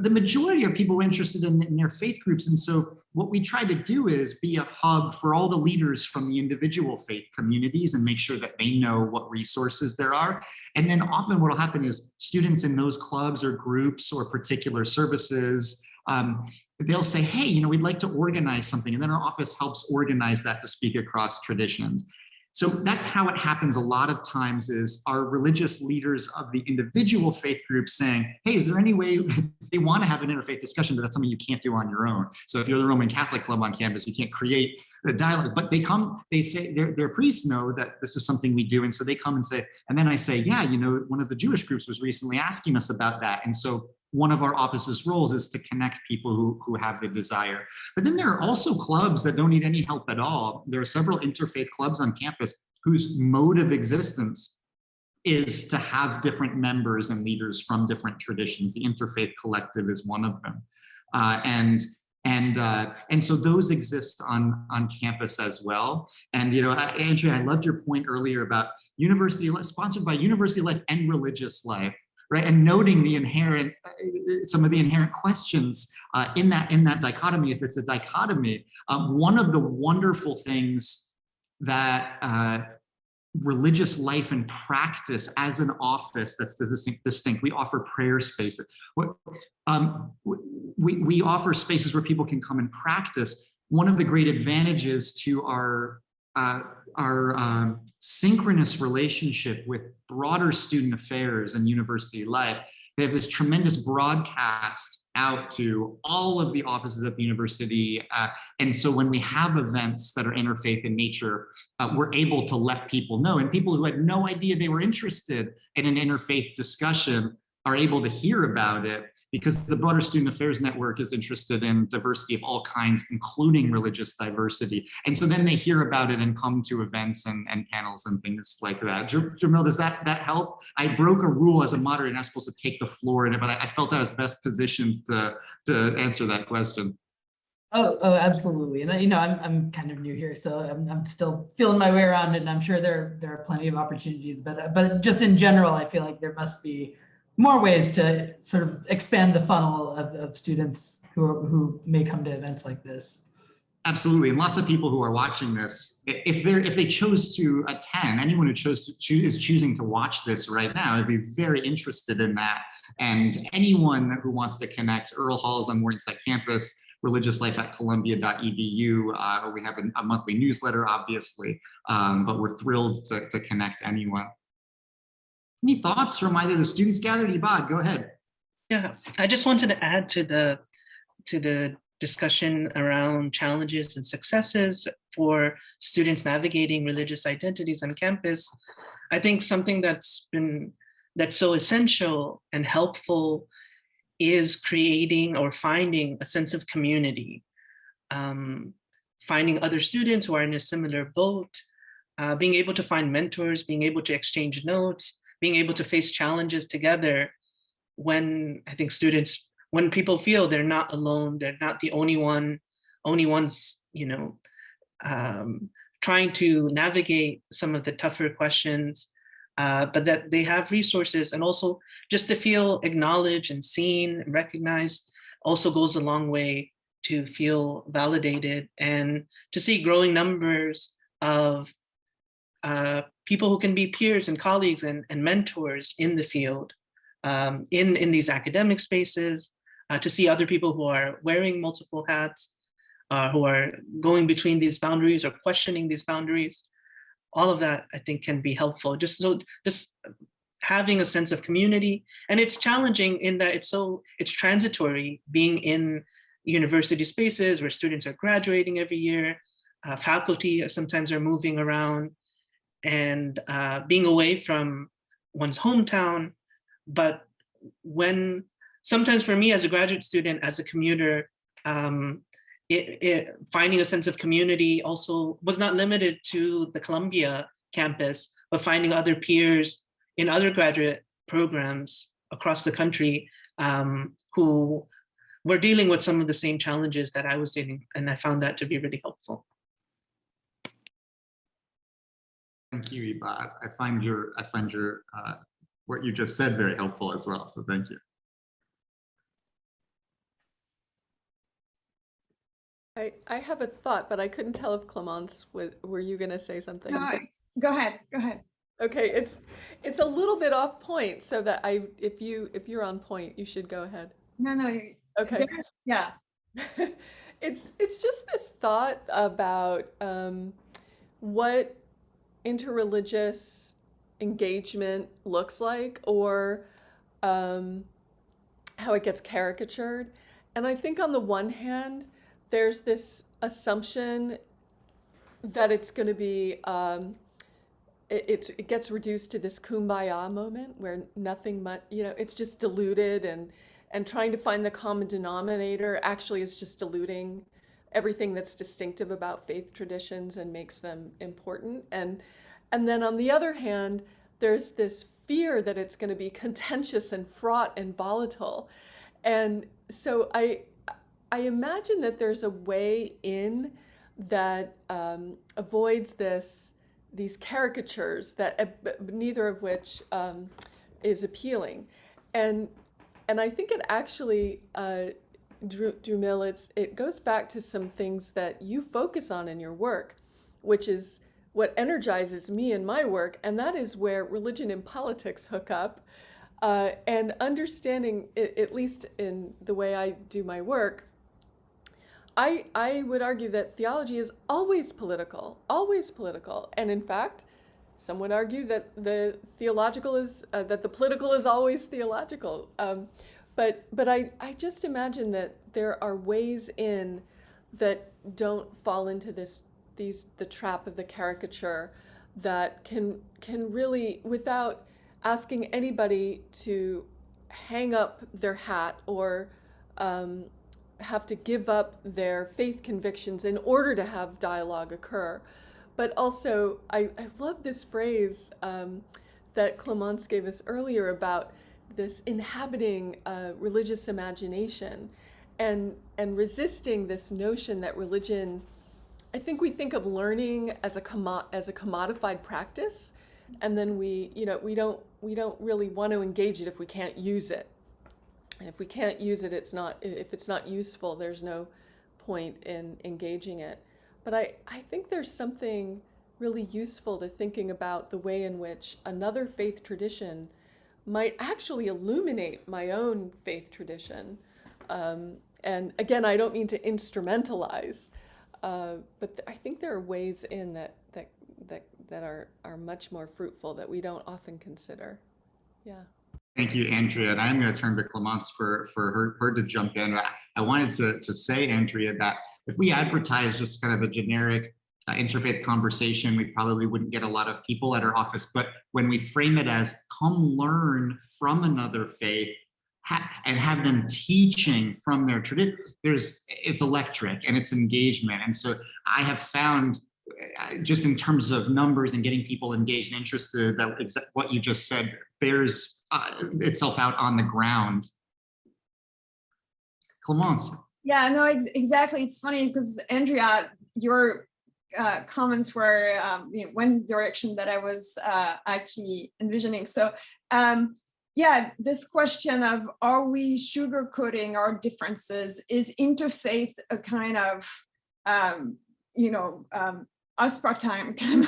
the majority are people interested in their faith groups. And so what we try to do is be a hub for all the leaders from the individual faith communities and make sure that they know what resources there are. And then often what will happen is students in those clubs or groups or particular services, they'll say, hey, you know, we'd like to organize something. And then our office helps organize that to speak across traditions. So that's how it happens a lot of times, is our religious leaders of the individual faith groups saying, hey, is there any way they want to have an interfaith discussion, but that's something you can't do on your own. So if you're the Roman Catholic club on campus, you can't create the dialogue, but they say their priests know that this is something we do. And so they come and say, and then I say, yeah, you know, one of the Jewish groups was recently asking us about that. And so one of our office's roles is to connect people who have the desire. But then there are also clubs that don't need any help at all. There are several interfaith clubs on campus whose mode of existence is to have different members and leaders from different traditions. The Interfaith Collective is one of them. And so those exist on campus as well. And, you know, Andrea, I loved your point earlier about university, sponsored by University Life and Religious Life. Right, and noting the inherent, some of the inherent questions in that dichotomy, if it's a dichotomy. One of the wonderful things that Religious Life and Practice as an office that's distinct, we offer prayer spaces. We offer spaces where people can come and practice. One of the great advantages to our synchronous relationship with broader student affairs and university life, they have this tremendous broadcast out to all of the offices at the university. And so when we have events that are interfaith in nature, we're able to let people know. And people who had no idea they were interested in an interfaith discussion are able to hear about it, because the broader Student Affairs Network is interested in diversity of all kinds, including religious diversity. And so then they hear about it and come to events and panels and things like that. Jamil, does that help? I broke a rule as a moderator, and I was supposed to take the floor in it, but I felt I was best positioned to answer that question. Oh, absolutely. And you know, I'm kind of new here, so I'm still feeling my way around it, and I'm sure there are plenty of opportunities. But just in general, I feel like there must be more ways to sort of expand the funnel of students who may come to events like this. Absolutely, and lots of people who are watching this, if they chose to attend, anyone who is choosing to watch this right now, I'd be very interested in that. And anyone who wants to connect, Earl Hall is on Morningside campus, religious life at columbia.edu. We have a monthly newsletter, obviously, but we're thrilled to connect anyone. Any thoughts from either the students gathered? Ibad, go ahead. Yeah, I just wanted to add to the discussion around challenges and successes for students navigating religious identities on campus. I think something that's so essential and helpful is creating or finding a sense of community, finding other students who are in a similar boat, being able to find mentors, being able to exchange notes, being able to face challenges together. When I think students, when people feel they're not alone, they're not the only ones, trying to navigate some of the tougher questions, but that they have resources, and also just to feel acknowledged and seen and recognized also goes a long way to feel validated, and to see growing numbers of people who can be peers and colleagues and mentors in the field, in these academic spaces, to see other people who are wearing multiple hats, who are going between these boundaries or questioning these boundaries. All of that, I think, can be helpful. Just having a sense of community. And it's challenging in that it's transitory, being in university spaces where students are graduating every year, faculty sometimes are moving around, and being away from one's hometown. But sometimes for me as a graduate student, as a commuter, finding a sense of community also was not limited to the Columbia campus, but finding other peers in other graduate programs across the country who were dealing with some of the same challenges that I was dealing, and I found that to be really helpful. Thank you, Ibad. I find your what you just said very helpful as well. So thank you. I have a thought, but I couldn't tell if Clemence, were you going to say something? No, go ahead. Okay, it's a little bit off point, so that if you're on point, you should go ahead. No. Okay. Yeah. It's just this thought about what interreligious engagement looks like, or how it gets caricatured. And I think on the one hand, there's this assumption that it's going to be, it gets reduced to this kumbaya moment where nothing much, it's just diluted, and trying to find the common denominator actually is just diluting everything that's distinctive about faith traditions and makes them important. And then on the other hand, there's this fear that it's going to be contentious and fraught and volatile. And so I imagine that there's a way in that avoids these caricatures, that neither of which is appealing. And I think it actually, Drumil, it goes back to some things that you focus on in your work, which is what energizes me in my work, and that is where religion and politics hook up. And understanding, at least in the way I do my work, I would argue that theology is always political. And in fact, some would argue that the theological is, that the political is always theological. But I just imagine that there are ways in that don't fall into the trap of the caricature, that can really, without asking anybody to hang up their hat or have to give up their faith convictions in order to have dialogue occur. But also, I love this phrase that Clemence gave us earlier about this inhabiting religious imagination and resisting this notion that religion, I think we think of learning as a commodified practice, and then we really want to engage it if we can't use it. And if we can't use it, if it's not useful, there's no point in engaging it. But I think there's something really useful to thinking about the way in which another faith tradition might actually illuminate my own faith tradition. And again, I don't mean to instrumentalize, but I think there are ways in that are much more fruitful that we don't often consider. Yeah. Thank you, Andrea. And I'm going to turn to Clemence for her to jump in. I wanted to say, Andrea, that if we advertise just kind of a generic interfaith conversation, we probably wouldn't get a lot of people at our office. But when we frame it as come learn from another faith and have them teaching from their tradition, it's electric and it's engagement. And so I have found, just in terms of numbers and getting people engaged and interested, that what you just said bears itself out on the ground. Clemence. Yeah, no, exactly. It's funny because Andrea, your comments were went in the direction that I was actually envisioning. So yeah, this question of are we sugarcoating our differences? Is interfaith a kind of aspartame kind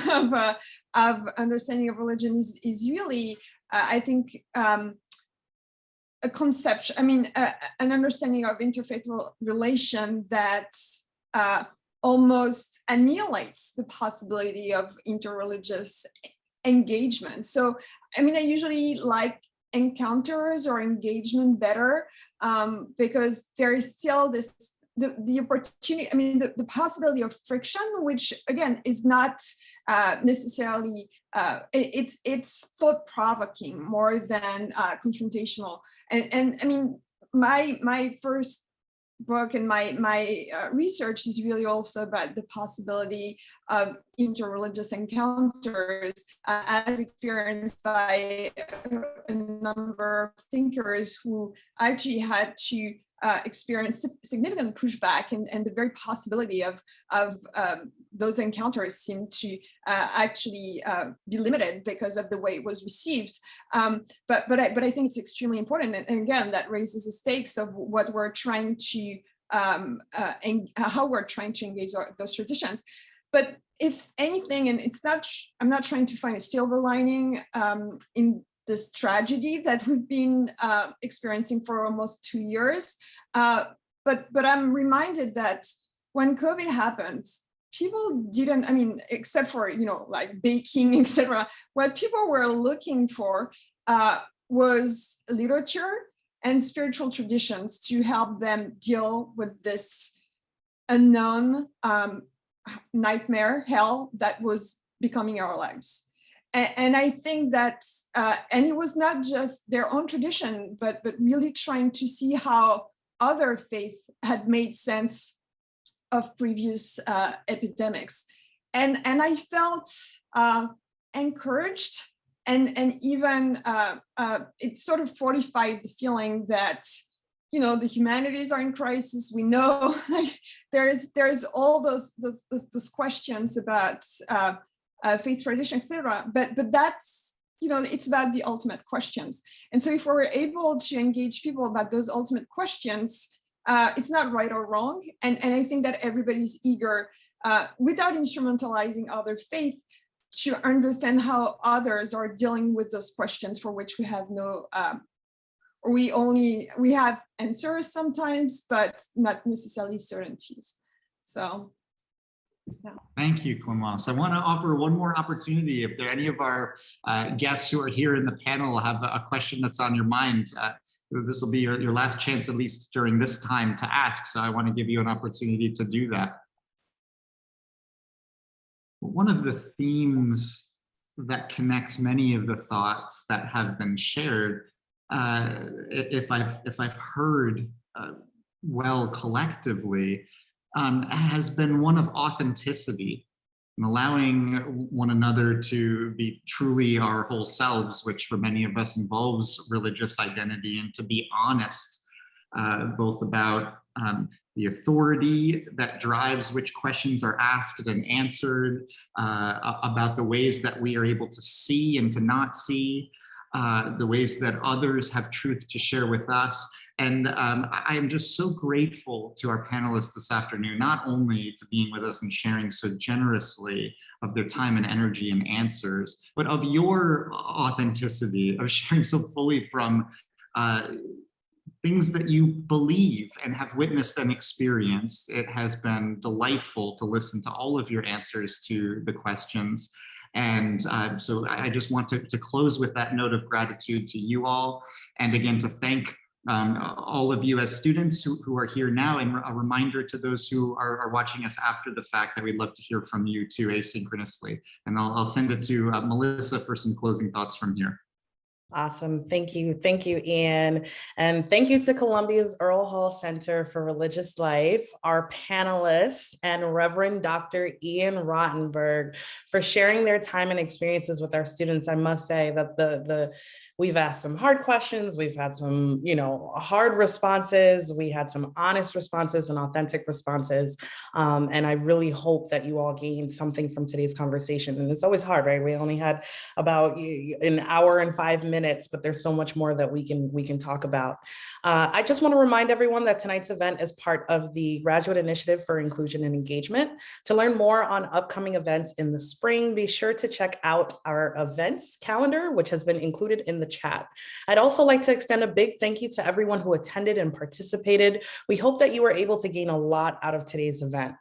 of understanding of religion is really, I think, a conception, an understanding of interfaith relation that almost annihilates the possibility of interreligious engagement. So, I usually like encounters or engagement better because there is still the opportunity, the possibility of friction, which again is not necessarily, it's thought-provoking more than confrontational. And my first book and my research is really also about the possibility of interreligious encounters as experienced by a number of thinkers who actually had to experience significant pushback, and the very possibility of those encounters seem to actually be limited because of the way it was received. But I think it's extremely important, and again, that raises the stakes of what we're trying to and how we're trying to engage those traditions. But if anything, and I'm not trying to find a silver lining in this tragedy that we've been experiencing for almost 2 years. But I'm reminded that when COVID happened, people didn't, except for, like baking, etc., what people were looking for was literature and spiritual traditions to help them deal with this unknown nightmare, hell that was becoming our lives. And I think that, and it was not just their own tradition, but really trying to see how other faith had made sense of previous epidemics. And I felt encouraged, and even it sort of fortified the feeling that, the humanities are in crisis. We know there's all those questions about faith tradition, etc. But that's, it's about the ultimate questions. And so if we're able to engage people about those ultimate questions, it's not right or wrong. And I think that everybody's eager, without instrumentalizing other faith, to understand how others are dealing with those questions for which we have no, or we have answers sometimes, but not necessarily certainties. So. Yeah. Thank you, Clemence. I want to offer one more opportunity. If there are any of our guests who are here in the panel have a question that's on your mind, this will be your last chance, at least during this time, to ask. So I want to give you an opportunity to do that. One of the themes that connects many of the thoughts that have been shared, if I've heard well collectively, has been one of authenticity and allowing one another to be truly our whole selves, which for many of us involves religious identity, and to be honest, both about the authority that drives which questions are asked and answered, about the ways that we are able to see and to not see, the ways that others have truth to share with us. And I am just so grateful to our panelists this afternoon, not only to being with us and sharing so generously of their time and energy and answers, but of your authenticity, of sharing so fully from things that you believe and have witnessed and experienced. It has been delightful to listen to all of your answers to the questions. And so I just want to close with that note of gratitude to you all. And again, to thank all of you as students who are here now, and a reminder to those who are watching us after the fact that we'd love to hear from you too asynchronously. And I'll send it to Melissa for some closing thoughts from here. Awesome. Thank you, Ian. And thank you to Columbia's Earl Hall Center for Religious Life, our panelists, and Reverend Dr. Ian Ronberg for sharing their time and experiences with our students. I must say that we've asked some hard questions. We've had some, hard responses. We had some honest responses and authentic responses. And I really hope that you all gained something from today's conversation. And it's always hard, right? We only had about an hour and 5 minutes, but there's so much more that we can talk about. I just want to remind everyone that tonight's event is part of the Graduate Initiative for Inclusion and Engagement. To learn more on upcoming events in the spring, be sure to check out our events calendar, which has been included in the chat. I'd also like to extend a big thank you to everyone who attended and participated. We hope that you were able to gain a lot out of today's event.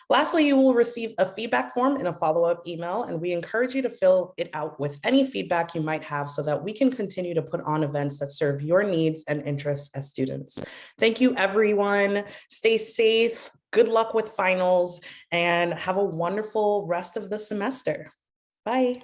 Lastly, you will receive a feedback form in a follow-up email, and we encourage you to fill it out with any feedback you might have so that we can continue to put on events that serve your needs and interests as students. Thank you, everyone. Stay safe, good luck with finals, and have a wonderful rest of the semester. Bye.